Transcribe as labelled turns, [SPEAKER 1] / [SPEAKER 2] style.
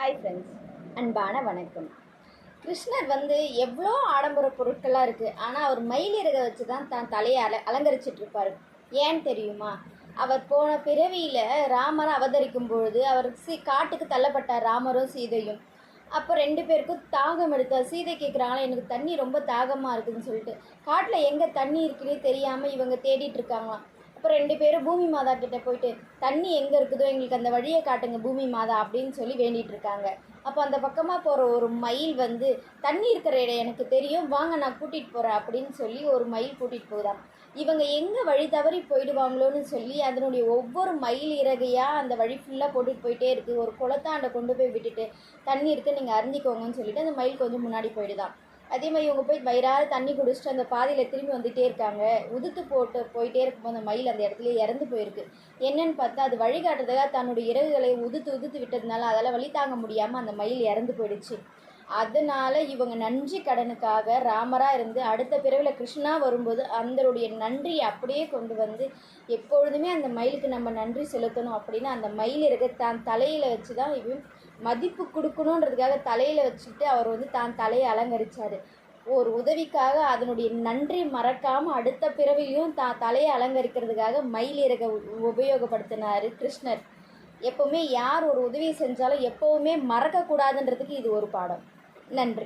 [SPEAKER 1] Hi friends, அன்பான வணக்கம். கிருஷ்ணர் வந்து எவ்வளோ ஆடம்பர பொருட்களாக இருக்குது, ஆனால் அவர் மயில் இறகை வச்சு தான் தலையை அலங்கரிச்சிட்டு இருப்பார். ஏன்னு தெரியுமா? அவர் போன பிறவியில் ராமரை அவதரிக்கும் பொழுது அவர் காட்டுக்கு தள்ளப்பட்டார், ராமரும் சீதையும். அப்போ 2 பேருக்கும் தாகம் எடுத்தார். சீதை கேட்குறாங்களா, எனக்கு தண்ணி ரொம்ப தாகமாக இருக்குதுன்னு சொல்லிட்டு. காட்டில் எங்கே தண்ணி இருக்குன்னே தெரியாமல் இவங்க தேடிட்டு இருக்காங்களாம். அப்போ 2 பேரும் பூமி மாதா கிட்டே போயிட்டு, தண்ணி எங்கே இருக்குதோ எங்களுக்கு அந்த வழியை காட்டுங்க பூமி மாதா அப்படின்னு சொல்லி வேண்டிகிட்டு இருக்காங்க. அப்போ அந்த பக்கமாக போகிற ஒரு மயில் வந்து, தண்ணி இருக்கிற இடம் எனக்கு தெரியும், வாங்க நான் கூட்டிகிட்டு போகிறேன் அப்படின்னு சொல்லி ஒரு மயில் கூட்டிகிட்டு போகுதாம். இவங்க எங்கே வழி தவறி போயிடுவாங்களோன்னு சொல்லி அதனுடைய ஒவ்வொரு மயில் இறகையாக அந்த வழி ஃபுல்லாக போட்டுட்டு போயிட்டே இருக்குது. ஒரு குளத்தாண்டை கொண்டு போய் விட்டுட்டு, தண்ணி இருக்குது நீங்கள் அறிஞ்சிக்கோங்கன்னு சொல்லிட்டு அந்த மயில் கொஞ்சம் முன்னாடி போயிடுதான். அதே மாதிரி இவங்க போய் வயிறார தண்ணி குடிச்சிட்டு அந்த பாதையில் திரும்பி வந்துகிட்டே இருக்காங்க. உதுத்து போட்டு போயிட்டே இருக்கும்போது அந்த மயில் அந்த இடத்துல இறந்து போயிருக்கு. என்னன்னு பார்த்தா, அது வழிகாட்டுறதுக்காக தன்னுடைய இறகுகளை உதுத்து விட்டதுனால அதால் வழி தாங்க முடியாமல் அந்த மயில் இறந்து போயிடுச்சு. அதனால் இவங்க நன்றி கடனுக்காக ராமராக இருந்து அடுத்த பிறவியில் கிருஷ்ணா வரும்போது அந்தருடைய நன்றியை அப்படியே கொண்டு வந்து எப்பொழுதுமே அந்த மயிலுக்கு நம்ம நன்றி செலுத்தணும் அப்படின்னு அந்த மயில் இருக்க தான் தலையில் வச்சு தான் இவன் மதிப்பு கொடுக்கணுன்றதுக்காக தலையில் வச்சுட்டு அவர் வந்து தான் தலையை அலங்கரித்தார். ஒரு உதவிக்காக அதனுடைய நன்றி மறக்காமல் அடுத்த பிறவிலையும் தான் தலையை அலங்கரிக்கிறதுக்காக மயில் இறகை உபயோகப்படுத்தினார் கிருஷ்ணர். எப்போவுமே யார் ஒரு உதவி செஞ்சாலும் எப்போவுமே மறக்கக்கூடாதுன்றதுக்கு இது ஒரு பாடம். நன்றி.